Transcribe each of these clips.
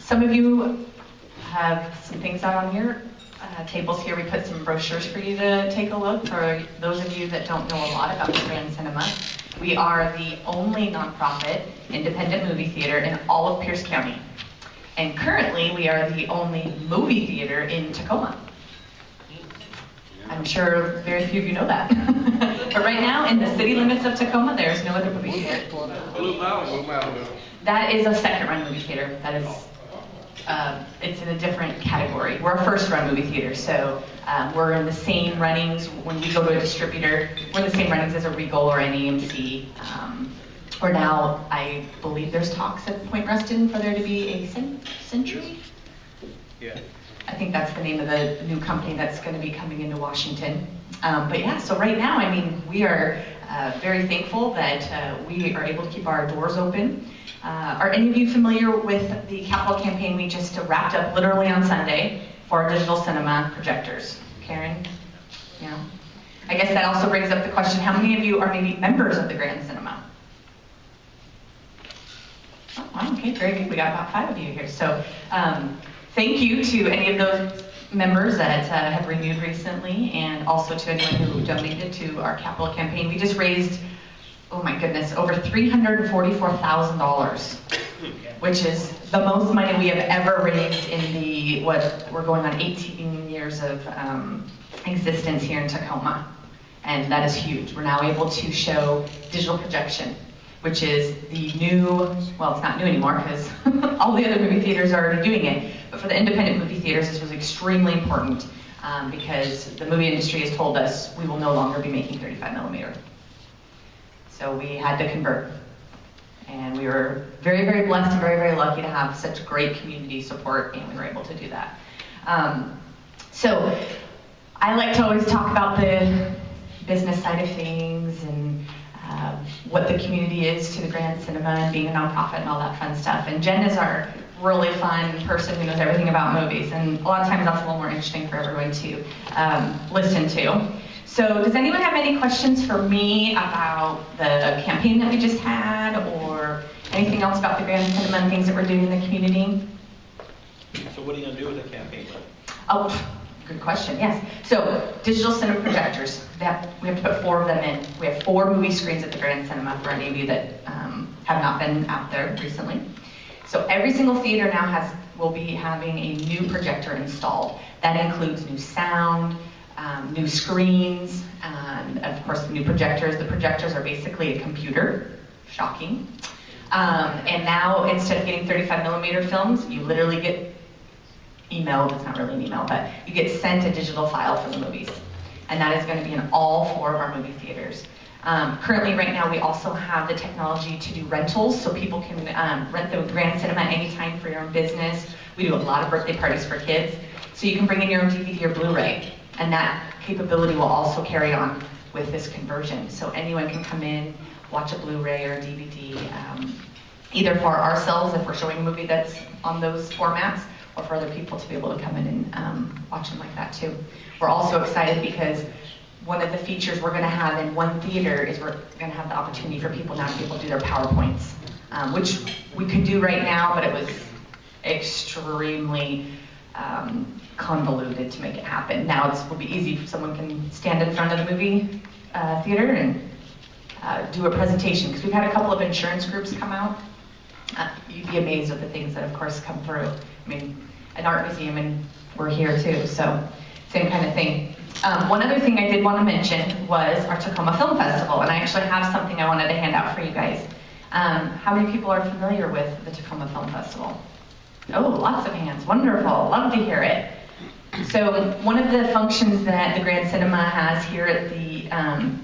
Some of you have some things out on here. Tables here, we put some brochures for you to take a look. For those of you that don't know a lot about the Grand Cinema, we are the only nonprofit independent movie theater in all of Pierce County. And currently, we are the only movie theater in Tacoma. I'm sure very few of you know that. But right now, in the city limits of Tacoma, there's no other movie theater. That is a second-run movie theater. That is, it's in a different category. We're a first-run movie theater, so we're in the same runnings when we go to a distributor. We're in the same runnings as a Regal or an AMC. Or now, I believe there's talks at Point Reston for there to be a Century? Yeah. I think that's the name of the new company that's going to be coming into Washington. But yeah, so right now, I mean, we are very thankful that we are able to keep our doors open. Are any of you familiar with the capital campaign we just wrapped up literally on Sunday for our digital cinema projectors? Karen? Yeah. I guess that also brings up the question, how many of you are maybe members of the Grand Cinema? Oh, okay, very good. We got about 5 of you here. So thank you to any of those members that have renewed recently, and also to anyone who donated to our capital campaign. We just raised, oh my goodness, over $344,000, which is the most money we have ever raised in the, what, we're going on 18 years of existence here in Tacoma. And that is huge. We're now able to show digital projection, which is the new, well, it's not new anymore because all the other movie theaters are already doing it. But for the independent movie theaters, this was extremely important because the movie industry has told us we will no longer be making 35 millimeter. So we had to convert. And we were very, very blessed and very, very lucky to have such great community support, and we were able to do that. So I like to always talk about the business side of things and what the community is to the Grand Cinema and being a nonprofit and all that fun stuff. And Jen is our really fun person who knows everything about movies, and a lot of times that's a little more interesting for everyone to listen to. So does anyone have any questions for me about the campaign that we just had, or anything else about the Grand Cinema and things that we're doing in the community? So what are you going to do with the campaign? Oh, good question, yes. So digital cinema projectors, we have to put 4 of them in. We have 4 movie screens at the Grand Cinema for any of you that have not been out there recently. So every single theater now will be having a new projector installed. That includes new sound, new screens, and of course new projectors. The projectors are basically a computer, shocking. And now instead of getting 35 millimeter films, you literally get emailed, it's not really an email, but you get sent a digital file for the movies. And that is going to be in all 4 of our movie theaters. Currently, right now, we also have the technology to do rentals, so people can rent the Grand Cinema anytime for your own business. We do a lot of birthday parties for kids, so you can bring in your own DVD or Blu-ray, and that capability will also carry on with this conversion. So anyone can come in, watch a Blu-ray or a DVD, either for ourselves if we're showing a movie that's on those formats, or for other people to be able to come in and watch them like that too. We're also excited because one of the features we're going to have in one theater is we're going to have the opportunity for people now to be able to do their PowerPoints, which we could do right now, but it was extremely convoluted to make it happen. Now it will be easy. Someone can stand in front of the movie theater and do a presentation, because we've had a couple of insurance groups come out. You'd be amazed at the things that, of course, come through. I mean, an art museum, and we're here too, so same kind of thing. One other thing I did want to mention was our Tacoma Film Festival, and I actually have something I wanted to hand out for you guys. How many people are familiar with the Tacoma Film Festival? Oh, lots of hands. Wonderful. Love to hear it. So one of the functions that the Grand Cinema has here at the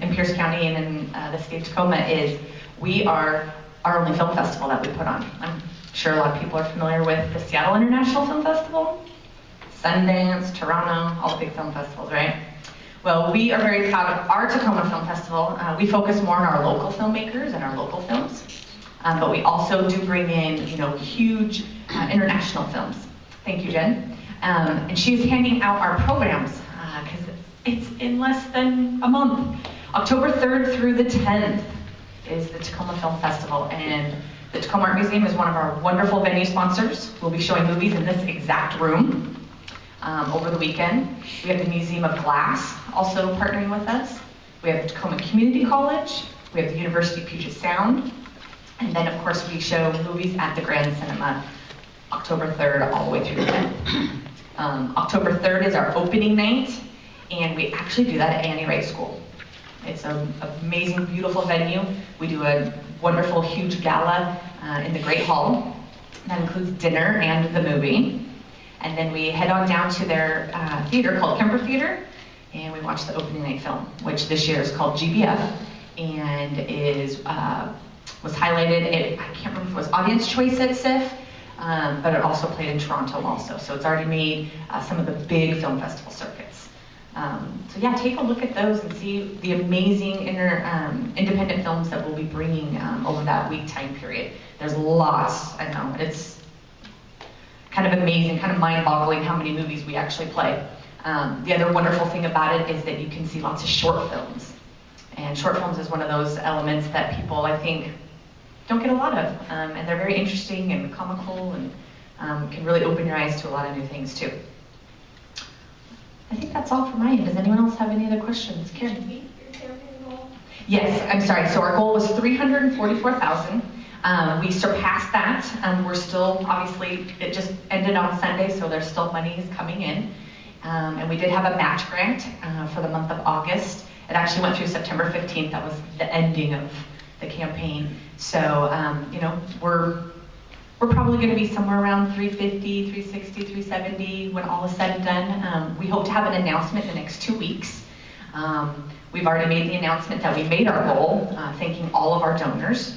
in Pierce County and in the state of Tacoma is we are our only film festival that we put on. I'm sure a lot of people are familiar with the Seattle International Film Festival, Sundance, Toronto, all the big film festivals, right? Well, we are very proud of our Tacoma Film Festival. We focus more on our local filmmakers and our local films, but we also do bring in, huge international films. Thank you, Jen. And she's handing out our programs because it's in less than a month. October 3rd through the 10th is the Tacoma Film Festival, and The Tacoma Art Museum is one of our wonderful venue sponsors. We'll be showing movies in this exact room over the weekend. We have the Museum of Glass also partnering with us. We have the Tacoma Community College. We have the University of Puget Sound. And then, of course, we show movies at the Grand Cinema October 3rd all the way through the end. October 3rd is our opening night, and we actually do that at Annie Wright School. It's an amazing, beautiful venue. We do a wonderful, huge gala in the Great Hall. That includes dinner and the movie. And then we head on down to their theater called Kemper Theater, and we watch the opening night film, which this year is called GBF, and was highlighted, I can't remember if it was Audience Choice at SIFF, but it also played in Toronto also. So it's already made some of the big film festival circuits. So yeah, take a look at those and see the amazing independent films that we'll be bringing over that week time period. There's lots, I know, it's kind of amazing, kind of mind-boggling how many movies we actually play. The other wonderful thing about it is that you can see lots of short films. And short films is one of those elements that people, I think, don't get a lot of. And they're very interesting and comical and can really open your eyes to a lot of new things too. I think that's all from my end. Does anyone else have any other questions? Karen? Yes, I'm sorry. So our goal was $344,000. We surpassed that. We're still, obviously, it just ended on Sunday, so there's still monies coming in. And we did have a match grant for the month of August. It actually went through September 15th. That was the ending of the campaign. So, you know, we're probably going to be somewhere around 350, 360, 370 when all is said and done. We hope to have an announcement in the next 2 weeks. We've already made the announcement that we made our goal, thanking all of our donors.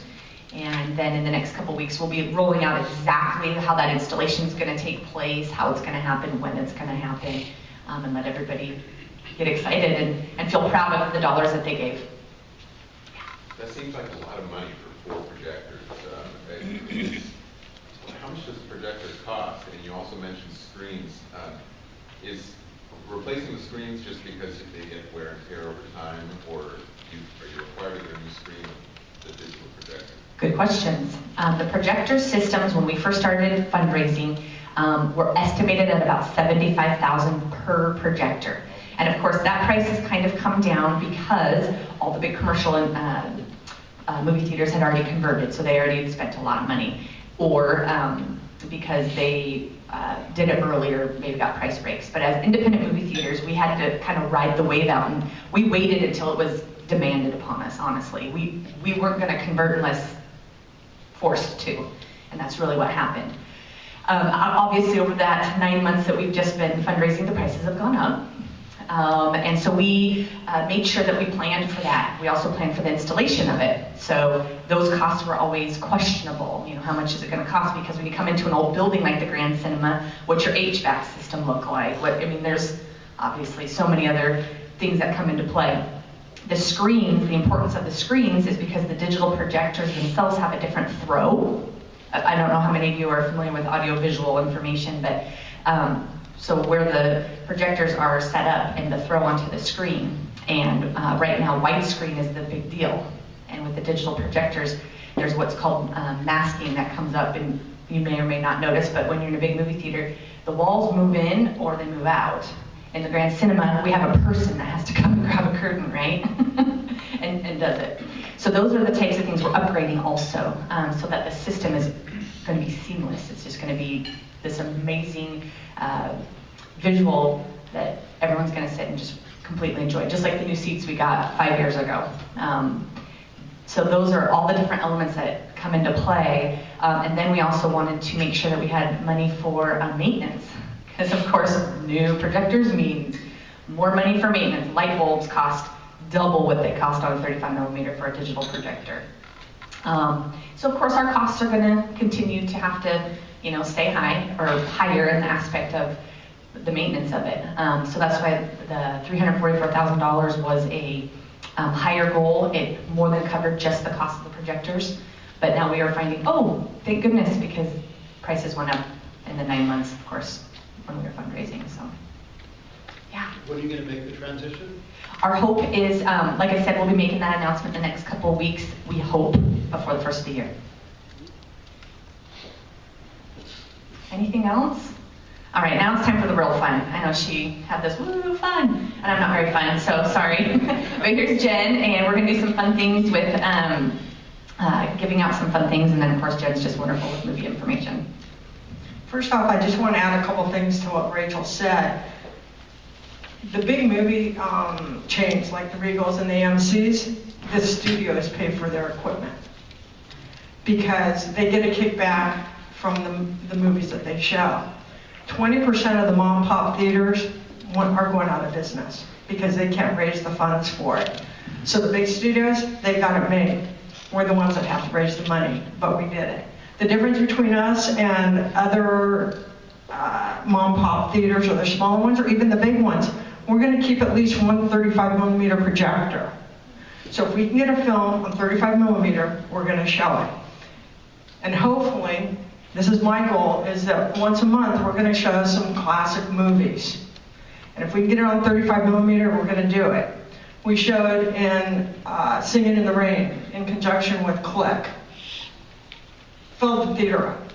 And then in the next couple weeks, we'll be rolling out exactly how that installation is going to take place, how it's going to happen, when it's going to happen, and let everybody get excited and feel proud of the dollars that they gave. That seems like a lot of money for 4 projectors. How much does a projector cost? And you also mentioned screens. Is replacing the screens just because they get wear and tear over time, or are you required to get a new screen with the digital projector? Good questions. The projector systems, when we first started fundraising, were estimated at about $75,000 per projector. And of course, that price has kind of come down because all the big commercial and movie theaters had already converted, so they already spent a lot of money. Or because they did it earlier, maybe got price breaks. But as independent movie theaters, we had to kind of ride the wave out, and we waited until it was demanded upon us, honestly. We weren't going to convert unless forced to, and that's really what happened. Obviously, over that 9 months that we've just been fundraising, the prices have gone up. And so we made sure that we planned for that. We also planned for the installation of it. So those costs were always questionable. You know, how much is it going to cost? Because when you come into an old building like the Grand Cinema, what's your HVAC system look like? There's obviously so many other things that come into play. The screens, the importance of the screens is because the digital projectors themselves have a different throw. I don't know how many of you are familiar with audiovisual information, but so where the projectors are set up and the throw onto the screen. And right now, widescreen is the big deal. And with the digital projectors, there's what's called masking that comes up, and you may or may not notice, but when you're in a big movie theater, the walls move in or they move out. In the Grand Cinema, we have a person that has to come and grab a curtain, right? and does it. So those are the types of things we're upgrading also, so that the system is going to be seamless. It's just going to be this amazing visual that everyone's going to sit and just completely enjoy, just like the new seats we got 5 years ago. So those are all the different elements that come into play. And then we also wanted to make sure that we had money for maintenance. Because of course, new projectors mean more money for maintenance. Light bulbs cost double what they cost on a 35mm for a digital projector. So of course, our costs are going to continue to have to, stay high or higher in the aspect of the maintenance of it. So that's why the $344,000 was a higher goal. It more than covered just the cost of the projectors. But now we are finding, oh, thank goodness, because prices went up in the 9 months, of course, when we were fundraising. So, yeah. When are you going to make the transition? Our hope is, like I said, we'll be making that announcement the next couple of weeks, we hope, before the first of the year. Anything else? All right, now it's time for the real fun. I know she had this woo fun, and I'm not very fun, so sorry. But here's Jen, and we're gonna do some fun things with giving out some fun things, and then of course Jen's just wonderful with movie information. First off, I just want to add a couple things to what Rachel said. The big movie chains like the Regals and the AMCs, the studios pay for their equipment because they get a kickback from the movies that they show. 20% of the mom and pop theaters are going out of business because they can't raise the funds for it. So the big studios, they've got it made. We're the ones that have to raise the money, but we did it. The difference between us and other mom and pop theaters, or the smaller ones, or even the big ones, we're going to keep at least one 35mm projector. So if we can get a film on 35mm, we're going to show it. And hopefully, this is my goal, is that once a month we're going to show some classic movies. And if we can get it on 35mm, we're going to do it. We showed in Singing in the Rain in conjunction with Click. Filled the theater up.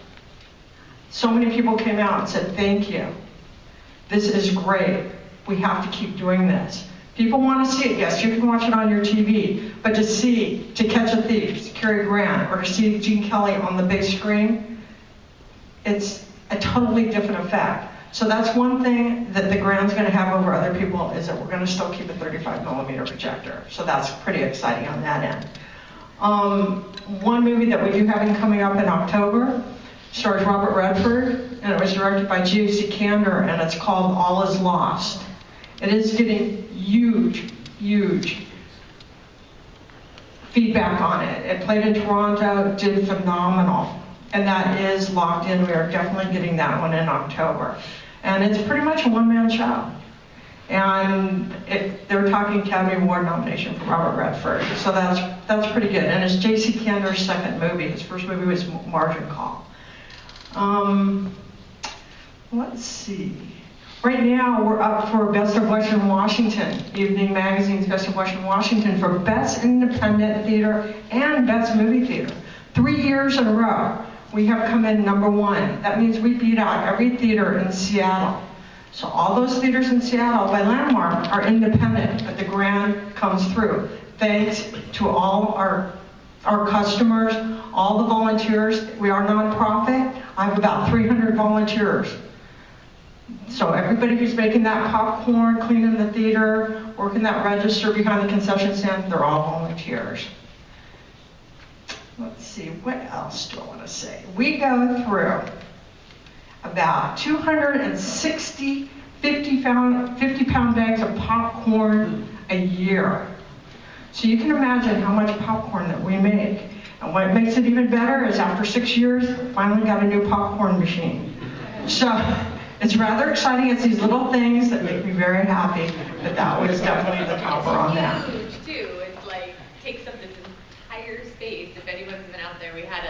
So many people came out and said, thank you. This is great. We have to keep doing this. People want to see it, yes, you can watch it on your TV, but to catch a thief, to Cary Grant, or to see Gene Kelly on the big screen, it's a totally different effect. So that's one thing that the Grand's going to have over other people, is that we're going to still keep a 35mm projector. So that's pretty exciting on that end. One movie that we do have coming up in October stars Robert Redford, and it was directed by J.C. Kander, and it's called All Is Lost. It is getting huge feedback on it. It played in Toronto, did phenomenal, and that is locked in. We are definitely getting that one in October. And it's pretty much a one-man show. And they're talking Academy Award nomination for Robert Redford, so that's pretty good. And it's J.C. Kander's second movie. His first movie was Margin Call. Let's see. Right now, we're up for Best of Western Washington, Evening Magazine's Best of Western Washington, for Best Independent Theater and Best Movie Theater. 3 years in a row, we have come in #1. That means we beat out every theater in Seattle. So all those theaters in Seattle by landmark are independent, but the Grand comes through. Thanks to all our customers, all the volunteers. We are a nonprofit. I have about 300 volunteers. So everybody who's making that popcorn, cleaning the theater, working that register behind the concession stand, they're all volunteers. Let's see, what else do I want to say? We go through about 260 50-pound bags of popcorn a year. So you can imagine how much popcorn that we make. And what makes it even better is after 6 years, finally got a new popcorn machine. So it's rather exciting. It's these little things that make me very happy, but that was definitely the topper on that. Huge too. It's like takes up this entire space. If anyone's been out there, we had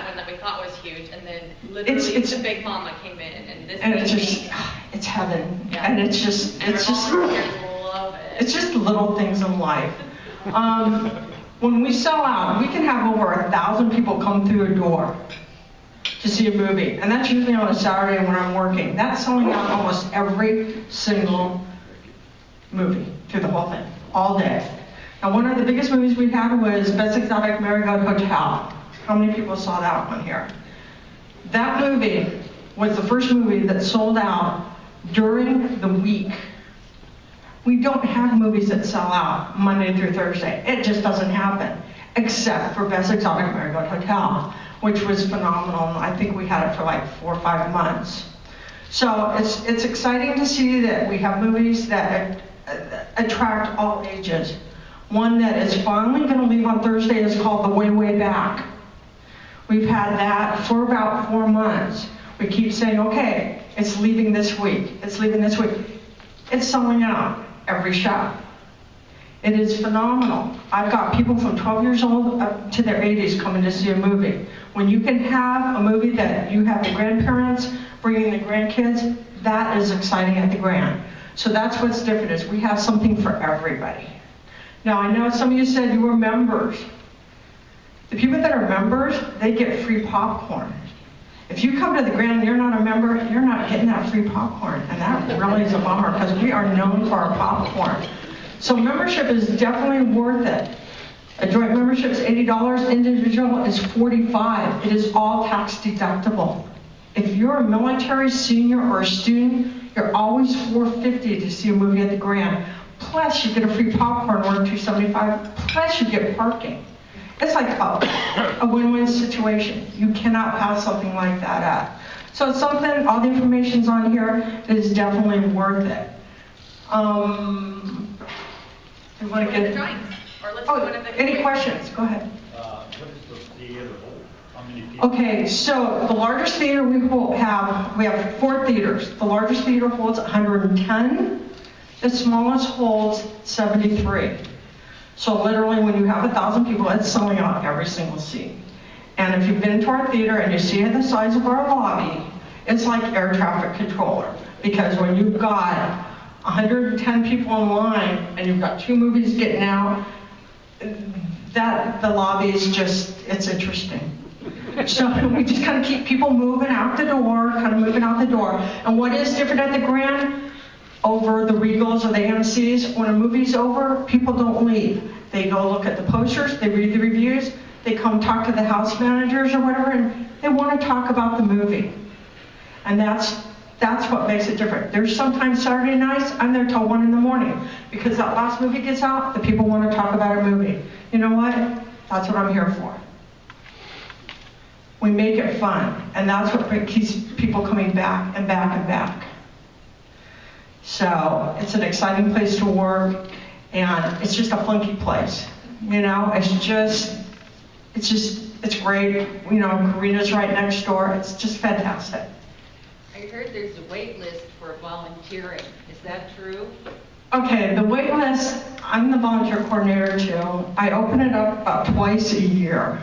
one that we thought was huge, and then literally the Big Mama came in, and this. And it's just, it's heaven. Yeah. And it's just love it. It's just little things in life. When we sell out, we can have over 1,000 people come through a door to see a movie, and that's usually on a Saturday when I'm working. That's selling out almost every single movie through the whole thing, all day. Now, one of the biggest movies we had was Best Exotic Marecle Hotel. How many people saw that one here? That movie was the first movie that sold out during the week. We don't have movies that sell out Monday through Thursday. It just doesn't happen, except for Best Exotic Marecle Hotel, which was phenomenal. I think we had it for like 4 or 5 months. So it's exciting to see that we have movies that attract all ages. One that is finally going to leave on Thursday is called The Way, Way Back. We've had that for about 4 months. We keep saying, okay, it's leaving this week. It's leaving this week. It's selling out every show. It is phenomenal. I've got people from 12 years old up to their 80s coming to see a movie. When you can have a movie that you have the grandparents bringing the grandkids, that is exciting at the Grand. So that's what's different, is we have something for everybody. Now, I know some of you said you were members. The people that are members, they get free popcorn. If you come to the Grand and you're not a member, you're not getting that free popcorn. And that really is a bummer because we are known for our popcorn. So membership is definitely worth it. A joint membership is $80, individual is $45. It is all tax deductible. If you're a military senior or a student, you're always $450 to see a movie at the Grand. Plus you get a free popcorn worth $275. Plus you get parking. It's like a win-win situation. You cannot pass something like that up. So it's something, all the information's on here. It is definitely worth it. You want to get drawings, or let's do one of the any questions? Go ahead. What is the theater hold? How many people? Okay, so the largest theater we have 4 theaters. The largest theater holds 110. The smallest holds 73. So literally when you have 1,000 people, it's selling out every single seat. And if you've been to our theater and you see the size of our lobby, it's like air traffic controller. Because when you've got 110 people in line and you've got 2 movies getting out, the lobby is just, it's interesting. So we just kind of keep people moving out the door, And what is different at the Grand? Over the Regals or the AMCs, when a movie's over, people don't leave. They go look at the posters, they read the reviews, they come talk to the house managers or whatever, and they want to talk about the movie. And that's what makes it different. There's sometimes Saturday nights, I'm there till 1 in the morning, because that last movie gets out, the people want to talk about a movie. You know what? That's what I'm here for. We make it fun, and that's what keeps people coming back and back and back. So it's an exciting place to work, and it's just a funky place. You know, it's great. You know, Karina's right next door. It's just fantastic. I heard there's a wait list for volunteering. Is that true? Okay, the wait list, I'm the volunteer coordinator too. I open it up about twice a year.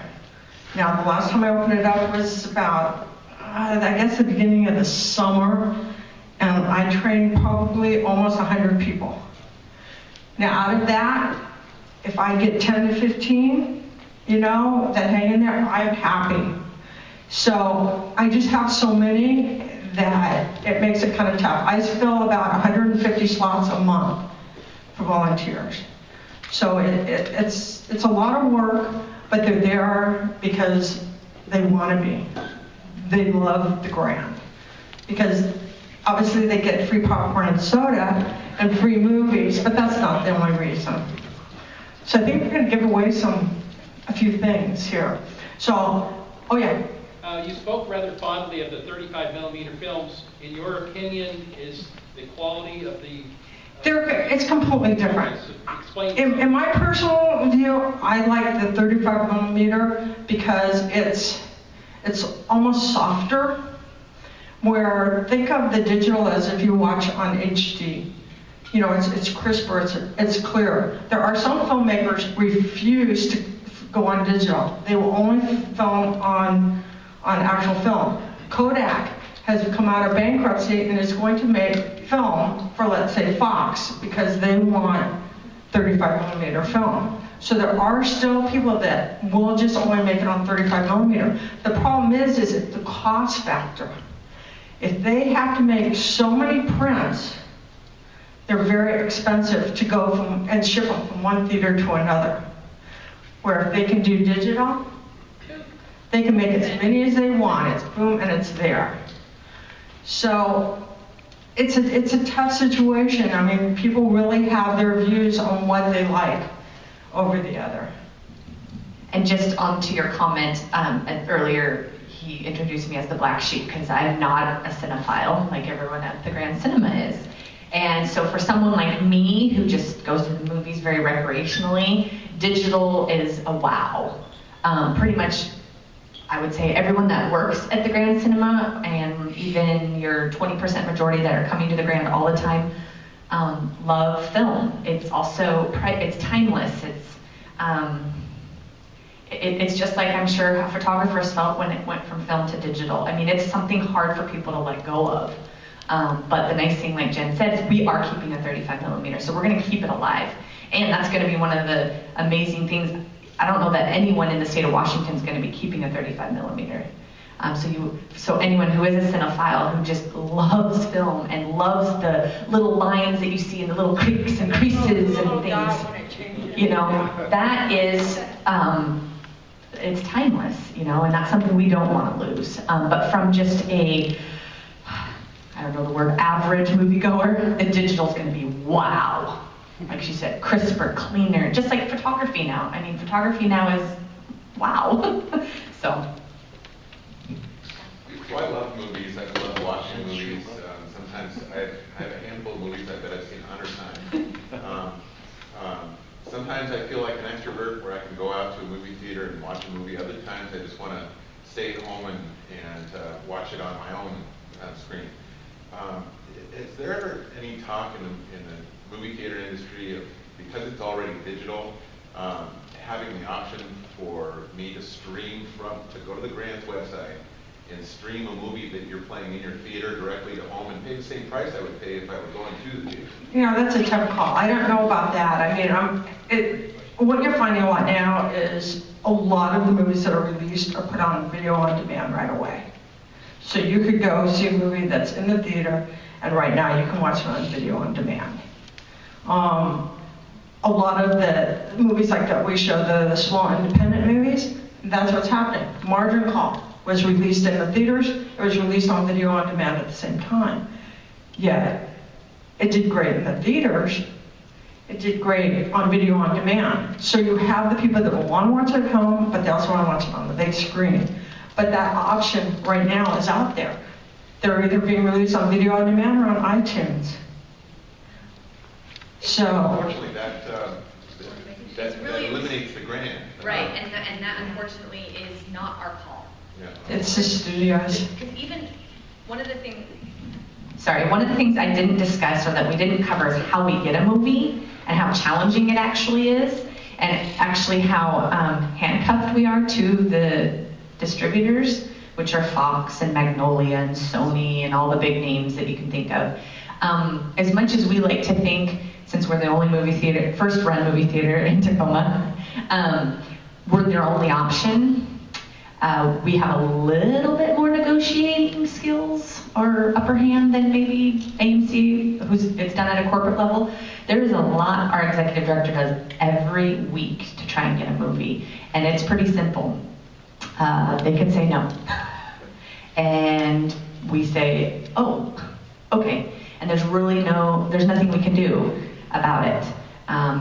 Now, the last time I opened it up was about, I guess the beginning of the summer. And I trained probably almost 100 people. Now out of that, if I get 10 to 15, you know, that hang in there, I'm happy. So I just have so many that it makes it kind of tough. I fill about 150 slots a month for volunteers. So it's a lot of work, but they're there because they want to be. They love the Grand. Because obviously they get free popcorn and soda and free movies, but that's not the only reason. So I think we're going to give away a few things here. So, oh yeah. You spoke rather fondly of the 35mm films. In your opinion, is the quality of the... It's completely different. Explain. In my personal view, I like the 35mm because it's almost softer. Where think of the digital as if you watch on HD. You know, it's crisper, it's clearer. There are some filmmakers refuse to go on digital. They will only film on actual film. Kodak has come out of bankruptcy and is going to make film for, let's say, Fox, because they want 35mm film. So there are still people that will just only make it on 35mm. The problem is the cost factor. If they have to make so many prints, they're very expensive to go and ship them from one theater to another. Where if they can do digital, they can make as many as they want. It's boom and it's there. So it's a tough situation. I mean, people really have their views on what they like over the other. And just on to your comment earlier, he introduced me as the black sheep because I'm not a cinephile like everyone at the Grand Cinema is. And so for someone like me who just goes to the movies very recreationally, digital is a wow. Pretty much, I would say everyone that works at the Grand Cinema and even your 20% majority that are coming to the Grand all the time love film. It's also, it's timeless. It's just like I'm sure photographers felt when it went from film to digital. I mean, it's something hard for people to let go of. But the nice thing, like Jen said, is we are keeping a 35mm, so we're going to keep it alive. And that's going to be one of the amazing things. I don't know that anyone in the state of Washington is going to be keeping a 35mm. So anyone who is a cinephile who just loves film and loves the little lines that you see and the little creaks and creases and things, you know, that is, it's timeless, you know, and that's something we don't want to lose. But from just a, I don't know the word, average moviegoer, the digital's going to be wow. Like she said, crisper, cleaner, just like photography now. I mean, photography now is wow. So. Well, I love movies. I love watching movies. Sometimes I have a handful of movies I bet I've seen 100 times. Sometimes I feel like an extrovert where I can go out to a movie theater and watch a movie. Other times I just want to stay at home and watch it on my own screen. Is there ever any talk in the movie theater industry of, because it's already digital, having the option for me to stream to go to the Grant's website and stream a movie that you're playing in your theater directly to home and pay the same price I would pay if I were going to the theater? You know, that's a tough call. I don't know about that. I mean, what you're finding a lot now is a lot of the movies that are released are put on video on demand right away. So you could go see a movie that's in the theater, and right now you can watch it on video on demand. A lot of the movies like that we show, the small independent movies, that's what's happening. Margin Call was released in the theaters, it was released on video on demand at the same time. Yet, it did great in the theaters, it did great on video on demand. So you have the people that will want to watch it at home, but they also want to watch it on the big screen. But that option right now is out there. They're either being released on video on demand or on iTunes. So, unfortunately, that eliminates the grant. Right, and that unfortunately is not our call. Yeah. It's the studios. Because even one of the things I didn't discuss or that we didn't cover is how we get a movie and how challenging it actually is, and actually how handcuffed we are to the distributors, which are Fox and Magnolia and Sony and all the big names that you can think of. As much as we like to think, since we're the only first run movie theater in Tacoma, we're their only option. We have a little bit more negotiating skills or upper hand than maybe AMC, it's done at a corporate level. There is a lot our executive director does every week to try and get a movie, and it's pretty simple. They can say no. And we say, oh, okay. And there's nothing we can do about it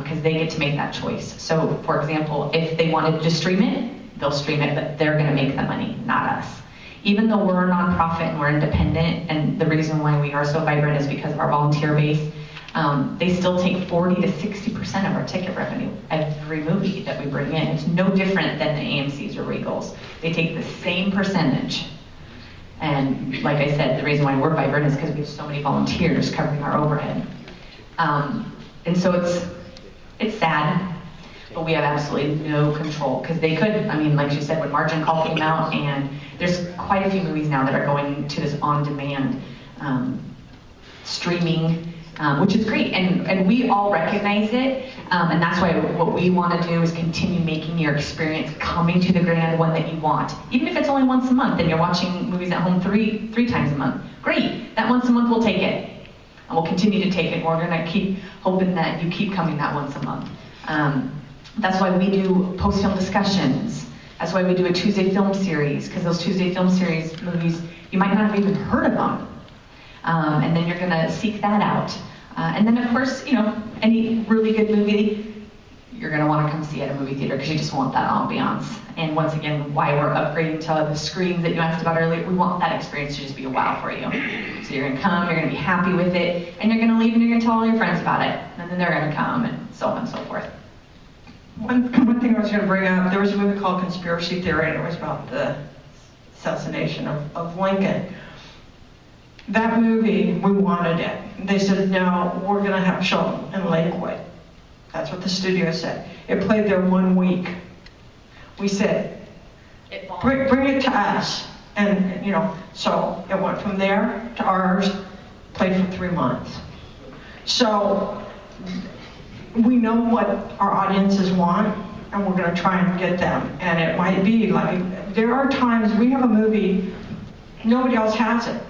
because they get to make that choice. So, for example, if they wanted to stream it, they'll stream it, but they're going to make the money, not us. Even though we're a nonprofit and we're independent, and the reason why we are so vibrant is because of our volunteer base, they still take 40 to 60% of our ticket revenue every movie that we bring in. It's no different than the AMCs or Regals. They take the same percentage. And like I said, the reason why we're vibrant is because we have so many volunteers covering our overhead. And so it's sad, but we have absolutely no control because they could, I mean, like you said, when Margin Call came out, and there's quite a few movies now that are going to this on-demand streaming, which is great, and we all recognize it, and that's why what we want to do is continue making your experience coming to the Grand one that you want. Even if it's only once a month and you're watching movies at home three times a month, great, that once a month we'll take it. And we'll continue to take it. We're going to keep hoping that you keep coming that once a month. That's why we do post-film discussions. That's why we do a Tuesday film series, because those Tuesday film series movies, you might not have even heard of them. And then you're going to seek that out. And then, of course, you know, any really good movie, you're going to want to come see at a movie theater because you just want that ambiance. And once again, why we're upgrading to the screens that you asked about earlier, we want that experience to just be a wow for you. So you're going to come, you're going to be happy with it, and you're going to leave and you're going to tell all your friends about it. And then they're going to come, and so on and so forth. One thing I was going to bring up, there was a movie called Conspiracy Theory, and it was about the assassination of Lincoln. That movie, we wanted it. They said, no, we're going to have shown in Lakewood. That's what the studio said. It played there 1 week. We said, bring it to us. And, you know, so it went from there to ours, played for 3 months. So we know what our audiences want. and we're going to try and get them. And it might be like, there are times we have a movie, nobody else has it.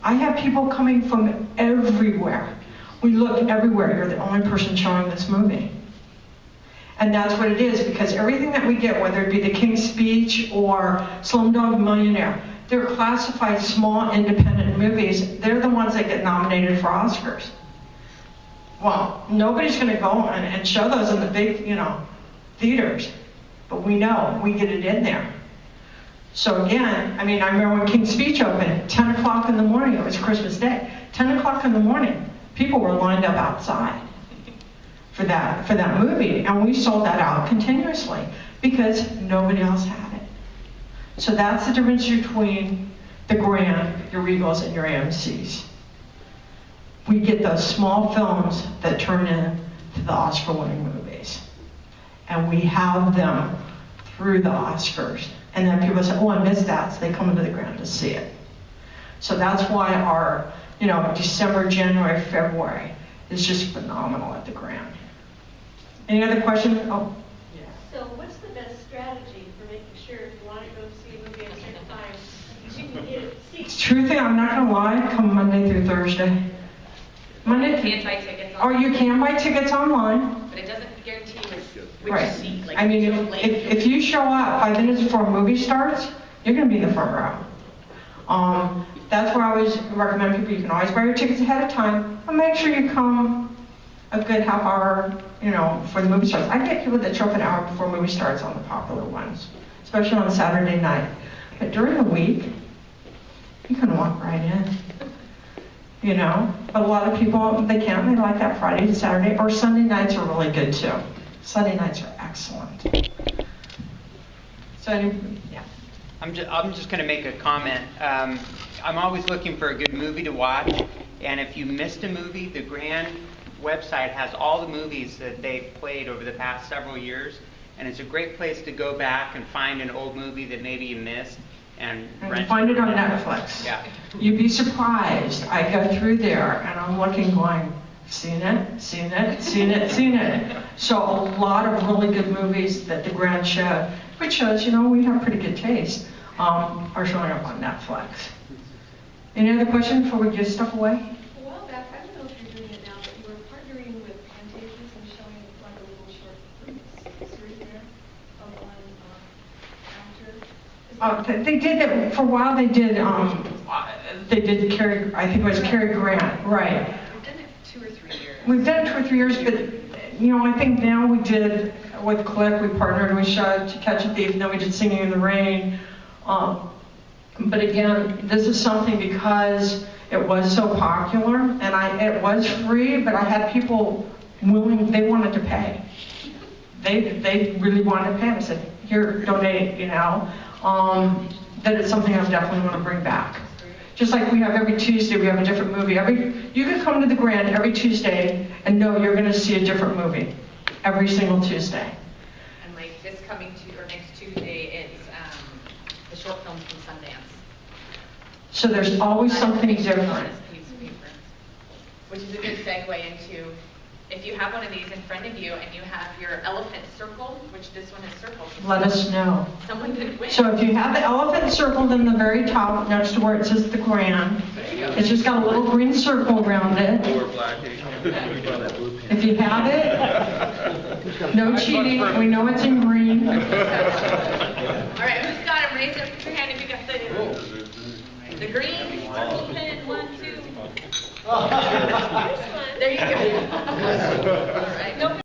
I have people coming from everywhere. We look everywhere. You're the only person showing this movie. And that's what it is, because everything that we get, whether it be The King's Speech or Slumdog Millionaire, they're classified small independent movies. They're the ones that get nominated for Oscars. Well, nobody's going to go and show those in the big, theaters. But we know, we get it in there. So again, I remember when King's Speech opened, 10 o'clock in the morning, it was Christmas Day, 10 o'clock in the morning, people were lined up outside for that movie. And we sold that out continuously because nobody else had it. So that's the difference between the Grand, your Regals, and your AMCs. We get those small films that turn into the Oscar-winning movies. And we have them through the Oscars. And then people say, oh, I missed that, so they come into the Grand to see it. So that's why our, December, January, February is just phenomenal at the Grand. Any other questions? Oh. Yeah. So what's the best strategy for making sure if you want to go see a movie at a certain time, you can get it seats? Truth is, I'm not going to lie, come Monday through Thursday. You can't buy tickets Or online. you can buy tickets online. But it doesn't guarantee which Right. seat. Like, If you show up 5 minutes before a movie starts, you're going to be in the front row. That's where I always recommend people, you can always buy your tickets ahead of time, and make sure you come a good half hour, before the movie starts. I get people that show up an hour before the movie starts on the popular ones, especially on Saturday night. But during the week, you can walk right in. But a lot of people, they can't. They like that Friday to Saturday, or Sunday nights are really good too. Sunday nights are excellent. So, yeah. I'm just going to make a comment. I'm always looking for a good movie to watch, and if you missed a movie, the Grand website has all the movies that they've played over the past several years, and it's a great place to go back and find an old movie that maybe you missed and rent find it on Netflix. Yeah. You'd be surprised. I go through there and I'm looking, going, seen it. So a lot of really good movies that the Grand showed, which shows, we have pretty good taste, are showing up on Netflix. Any other questions before we give stuff away? A while back, I don't know if you're doing it now, but you were partnering with Pantages and showing like a little short series there of one counter. They did that for a while. They did Cary. I think it was Cary Grant, right? We've done it 2 or 3 years. We've done it 2 or 3 years, but I think now we did with Click. We partnered with Shud to Catch a Thief, and then we did Singing in the Rain. But again, this is something because it was so popular, and it was free, but I had people willing. They wanted to pay. They really wanted to pay. I said, here, donate. That is something I definitely want to bring back. Just like we have every Tuesday, we have a different movie. You can come to the Grand every Tuesday and know you're going to see a different movie every single Tuesday. And like this coming next Tuesday, it's the short films from Sundance. So there's always something different. Piece of paper, which is a good segue into if you have one of these in front of you and you have your elephant circled, which this one is circled. Let us know. Someone did win. So if you have the elephant circled in the very top next to where it says the Grand, it's just got a little green circle around it. If you have it, no cheating. We know it's in green. All right, who's got it? Raise up your hand if you got the green circle pin. 1, 2. There you go. All right.